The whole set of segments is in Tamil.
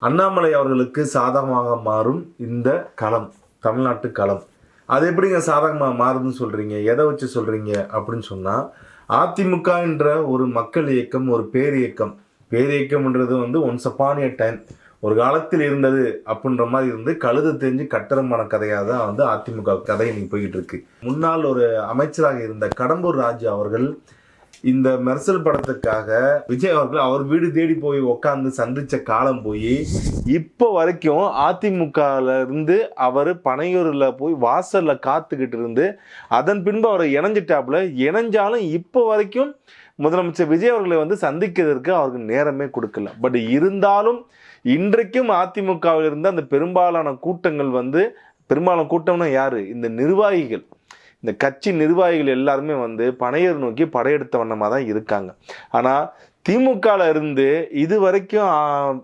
அண்ணாமலை அவர்களுக்கு சாதகமாக மாறும் இந்த களம், தமிழ்நாட்டு களம். அது எப்படிங்க சாதகமாக மாறுதுன்னு சொல்றீங்க? எதை வச்சு சொல்றீங்க அப்படின்னு சொன்னா, அதிமுக என்ற ஒரு மக்கள் இயக்கம், ஒரு பேரியக்கம். பேரியக்கம்ன்றது ஒன்ஸ் அப்பான் எ டைம், ஒரு காலத்தில் இருந்தது அப்படின்ற மாதிரி இருந்து கழுத தெரிஞ்சு கட்டரமான கதையாக தான் அதிமுக கதை இன்னைக்கு போய்கிட்டு இருக்கு. முன்னாள் ஒரு அமைச்சராக இருந்த கடம்பூர் ராஜு அவர்கள் இந்த மெர்சல் படத்துக்காக விஜய் அவர்கள் அவர் வீடு தேடி போய் உட்காந்து சந்திச்ச காலம் போய் இப்போ வரைக்கும் அதிமுகல இருந்து அவர் பனையூரில் போய் வாசல்ல காத்துக்கிட்டு இருந்து அதன் பின்பு அவரை இணைஞ்சிட்டாப்புல. இணைஞ்சாலும் இப்போ வரைக்கும் முதலமைச்சர் விஜய் அவர்களை சந்திக்கிறதுக்கு அவருக்கு நேரமே கொடுக்கல. பட் இருந்தாலும் இன்றைக்கும் அதிமுகவில் இருந்த அந்த பெரும்பாலான கூட்டங்கள் பெரும்பாலான கூட்டம்னா யாரு? இந்த நிர்வாகிகள், இந்த கட்சி நிர்வாகிகள் எல்லாருமே பனையூர் நோக்கி படையெடுத்த வண்ணமாக தான் இருக்காங்க. ஆனால் திமுகவில் இருந்து இது வரைக்கும்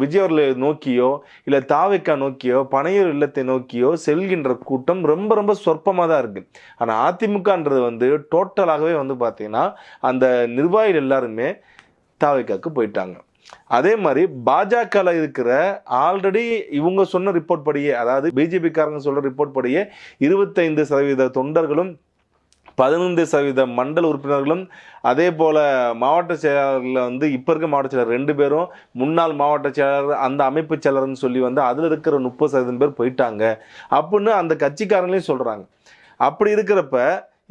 விஜய் அவர்களை நோக்கியோ இல்லை தாவேக்கா நோக்கியோ பனையூர் இல்லத்தை நோக்கியோ செல்கின்ற கூட்டம் ரொம்ப ரொம்ப சொற்பமாக தான் இருக்குது. ஆனால் அதிமுகன்றது டோட்டலாகவே பார்த்தீங்கன்னா அந்த நிர்வாகிகள் எல்லாருமே தாவேக்காவுக்கு போயிட்டாங்க. அதே மாதிரி பாஜக இருக்கிற ஆல்ரெடி இவங்க சொன்ன ரிப்போர்ட் படியே, அதாவது பிஜேபி காரங்க சொல்ற ரிப்போர்ட் படியே 25% தொண்டர்களும் 15% மண்டல உறுப்பினர்களும் அதே போல மாவட்ட செயலாளர்கள் இப்போ இருக்க மாவட்ட செயலர் 2 பேரும் முன்னாள் மாவட்ட செயலாளர் அந்த அமைப்பு செயலர்னு சொல்லி அதில் இருக்கிற 30% பேர் போயிட்டாங்க அப்படின்னு அந்த கட்சிக்காரங்களையும் சொல்றாங்க. அப்படி இருக்கிறப்ப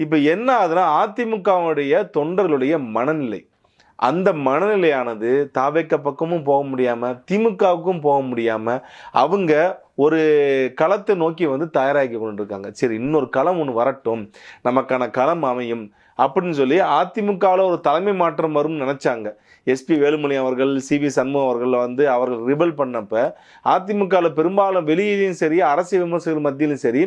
இப்போ என்ன ஆகுதுன்னா, அதிமுகவுடைய தொண்டர்களுடைய மனநிலை, அந்த மனநிலையானது தாவேக்கா பக்கமும் போக முடியாமல் திமுகவுக்கும் போக முடியாமல் அவங்க ஒரு களத்தை நோக்கி தயாராகி கொண்டு இருக்காங்க. சரி, இன்னொரு களம் ஒன்று வரட்டும், நமக்கான களம் அமையும் அப்படின்னு சொல்லி அதிமுகவில் ஒரு தலைமை மாற்றம் வரும்னு நினச்சாங்க. எஸ்பி வேலுமணி அவர்கள், சிவி சண்முகம் அவர்கள் அவர்கள் ரிபல் பண்ணப்ப அதிமுகவில் பெரும்பாலும் வெளியிலையும் சரி அரசியல் விமர்சகர்கள் மத்தியிலும் சரி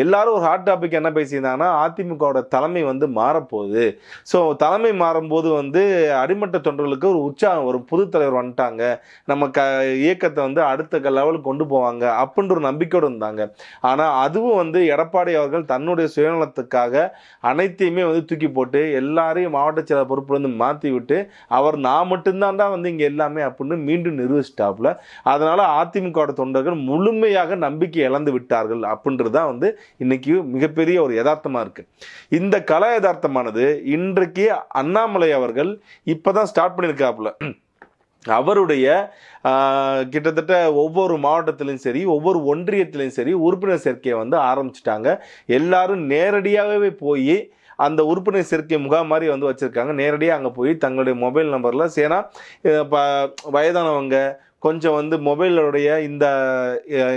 எல்லாரும் ஒரு ஹாட் டாபிக் என்ன பேசியிருந்தாங்கன்னா, அதிமுகவோட தலைமை மாறப்போகுது. ஸோ தலைமை மாறும்போது அடிமட்ட தொண்டர்களுக்கு ஒரு உற்சாகம், ஒரு புது தலைவர் வந்துட்டாங்க, நம்ம இயக்கத்தை அடுத்த லெவலுக்கு கொண்டு போவாங்க அப்படின்ற ஒரு நம்பிக்கையோடு இருந்தாங்க. ஆனால் அதுவும் எடப்பாடி அவர்கள் தன்னுடைய சுயநலத்துக்காக அனைத்தையுமே தூக்கி போட்டு எல்லாரையும் மாவட்ட செயலர் பொறுப்புல மாற்றி விட்டு அவர் நான் மட்டும்தான்டா இங்கே எல்லாமே அப்படின்னு மீண்டும் நிரூபிச்சிட்டாப்புல. அதனால அதிமுக தொண்டர்கள் முழுமையாக நம்பிக்கை இழந்து விட்டார்கள் அப்படின்றது தான் இன்னைக்கு மிகப்பெரிய ஒரு யதார்த்தமா இருக்கு. இந்த கல யதார்த்தமானது இன்றைக்கு அண்ணாமலை அவர்கள் இப்பதான் ஸ்டார்ட் பண்ணியிருக்காப்புல. அவருடைய கிட்டத்தட்ட ஒவ்வொரு மாவட்டத்திலையும் சரி ஒவ்வொரு ஒன்றியத்திலையும் சரி உறுப்பினர் சேர்க்கையை ஆரம்பிச்சிட்டாங்க. எல்லாரும் நேரடியாகவே போய் அந்த உறுப்பினர் சேர்க்கை முகாம் மாதிரி வச்சுருக்காங்க. நேரடியாக அங்கே போய் தங்களுடைய மொபைல் நம்பரில் சேனா வயதானவங்க கொஞ்சம் மொபைலுடைய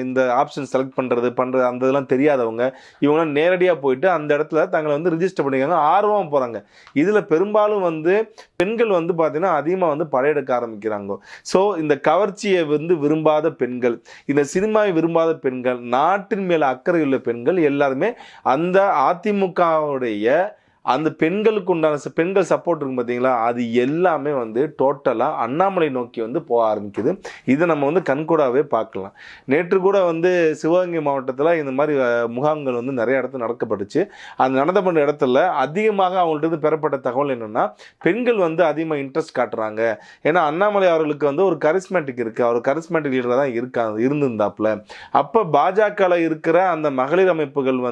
இந்த ஆப்ஷன் செலக்ட் பண்ணுறது அந்த இதெல்லாம் தெரியாதவங்க இவங்களாம் நேரடியாக போயிட்டு அந்த இடத்துல தங்களை ரிஜிஸ்டர் பண்ணிக்காங்க, ஆர்வமாக போகிறாங்க. இதில் பெரும்பாலும் பெண்கள் பார்த்தீங்கன்னா அதிகமாக படையெடுக்க ஆரம்பிக்கிறாங்க. ஸோ இந்த கவர்ச்சியை விரும்பாத பெண்கள், இந்த சினிமாவை விரும்பாத பெண்கள், நாட்டின் மேலே அக்கறை உள்ள பெண்கள் எல்லாருமே அந்த அதிமுகவுடைய அந்த பெண்களுக்கு உண்டான பெண்கள் சப்போர்ட் இருக்கும் பார்த்தீங்களா, அது எல்லாமே டோட்டலாக அண்ணாமலை நோக்கி போக ஆரம்பிக்குது. இதை நம்ம கண்கூடாவே பார்க்கலாம். நேற்று கூட சிவகங்கை மாவட்டத்தில் இந்த மாதிரி முகாம்கள் நிறைய இடத்துல நடக்கப்பட்டுச்சு. அந்த நடத்தப்பட்ட இடத்துல அதிகமாக அவங்கள்ட்ட பெறப்பட்ட தகவல் என்னென்னா, பெண்கள் அதிகமாக இன்ட்ரெஸ்ட் காட்டுறாங்க. ஏன்னா அண்ணாமலை அவர்களுக்கு ஒரு கரிஸ்மேட்டிக் இருக்குது, அவர் கரிஸ்மேட்டிக் லீடராக தான் இருந்திருந்தாப்புல. அப்போ பாஜகவில் இருக்கிற அந்த மகளிர் அமைப்புகள்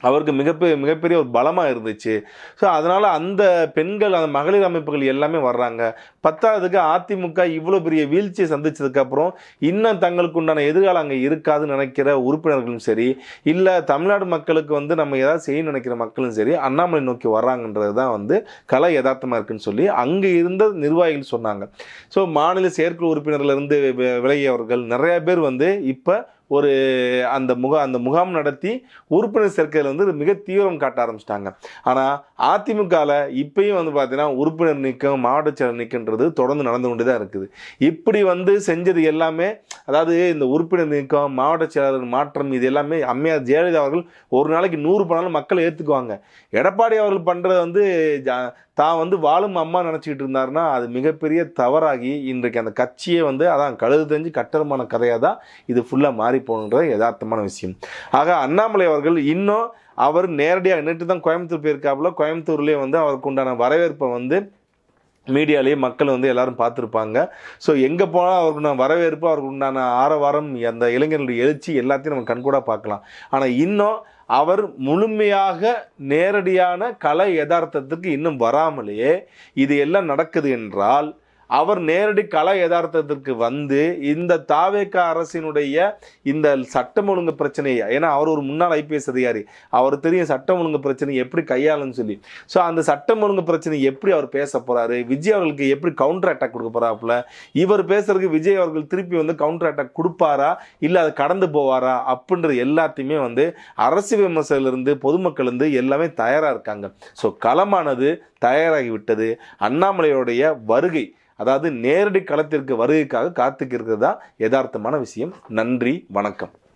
அவருக்கு மிகப்பெரிய ஒரு பலமாக இருந்துச்சு. ஸோ அதனால் அந்த பெண்கள், அந்த மகளிர் அமைப்புகள் எல்லாமே வர்றாங்க. பத்தாவதுக்கு அதிமுக இவ்வளோ பெரிய வீழ்ச்சியை சந்திச்சதுக்கப்புறம் இன்னும் தங்களுக்கு உண்டான எதிர்காலம் அங்கே இருக்காதுன்னு நினைக்கிற உறுப்பினர்களும் சரி, இல்லை தமிழ்நாடு மக்களுக்கு நம்ம ஏதாவது செய்ய நினைக்கிற மக்களும் சரி அண்ணாமலை நோக்கி வர்றாங்கன்றது தான் கலை யதார்த்தமாக இருக்குன்னு சொல்லி அங்கே இருந்த நிர்வாகிகள் சொன்னாங்க. ஸோ மாநில செயற்குழு உறுப்பினர்லேருந்து விலகியவர்கள் நிறைய பேர் இப்போ ஒரு அந்த முகாம் நடத்தி உறுப்பினர் சேர்க்கையில் மிக தீவிரம் காட்ட ஆரம்பிச்சிட்டாங்க. ஆனால் அதிமுகவில் இப்பயும் பார்த்தீங்கன்னா உறுப்பினர் நீக்கம், மாவட்ட செயலர் நீக்கன்றது தொடர்ந்து நடந்து கொண்டு தான் இருக்குது. இப்படி செஞ்சது எல்லாமே, அதாவது இந்த உறுப்பினர் நீக்கம், மாவட்ட செயலாளர் மாற்றம், இது எல்லாமே அம்மையார் ஜெயலலிதா அவர்கள் ஒரு நாளைக்கு 100 பண்ணாலும் மக்களை ஏற்றுக்குவாங்க. எடப்பாடி அவர்கள் பண்ணுறது தான் வாழும் அம்மா நினச்சிக்கிட்டு இருந்தாருன்னா அது மிகப்பெரிய தவறாகி இன்றைக்கு அந்த கட்சியே அதான் கழுது தெரிஞ்சு கட்டரமான கதையாக தான் இது ஃபுல்லாக மாறி போகணுன்ற யதார்த்தமான விஷயம். ஆக அண்ணாமலை அவர்கள் இன்னும் அவர் நேரடியாக நேற்று தான் கோயம்புத்தூர் போயிருக்காப்புல. கோயம்புத்தூர்லேயே அவருக்கு உண்டான வரவேற்பை மீடியாலேயே மக்கள் வந்து எல்லாரும் பார்த்துருப்பாங்க. ஸோ எங்கே போனால் அவருக்கு நான் வரவேற்பு, அவருக்கு உண்டான ஆரவாரம், அந்த இளைஞர்களுடைய எழுச்சி எல்லாத்தையும் நம்ம கண்கூடாக பார்க்கலாம். ஆனால் இன்னும் அவர் முழுமையாக நேரடியான கலை யதார்த்தத்துக்கு இன்னும் வராமலேயே இது எல்லாம் நடக்குது என்றால், அவர் நேரடி கல யதார்த்தத்திற்கு வந்து இந்த தாவேக அரசினுடைய இந்த சட்டம் ஒழுங்கு பிரச்சனையை, ஏன்னா அவர் ஒரு முன்னாள் ஐபிஎஸ் அதிகாரி, அவர் தெரியும் சட்டம் ஒழுங்கு பிரச்சனை எப்படி கையாளுன்னு சொல்லி. ஸோ அந்த சட்டம் ஒழுங்கு பிரச்சனை எப்படி அவர் பேச போறாரு, விஜய் அவர்களுக்கு எப்படி கவுண்டர் அட்டாக் கொடுக்க போறாப்புல, இவர் பேசுறதுக்கு விஜய் அவர்கள் திருப்பி வந்து கவுண்டர் அட்டாக் கொடுப்பாரா இல்லை அதை கடந்து போவாரா அப்படின்றது எல்லாத்தையுமே வந்து அரசியல் விமர்சகர்லேருந்து பொதுமக்கள் இருந்து எல்லாமே தயாராக இருக்காங்க. ஸோ களமானது தயாராகிவிட்டது. அண்ணாமலையோடைய வருகை, அதாவது நேரடி களத்திற்கு வருகைக்காக காத்துக்கு இருக்கிறது தான் யதார்த்தமான விஷயம். நன்றி, வணக்கம்.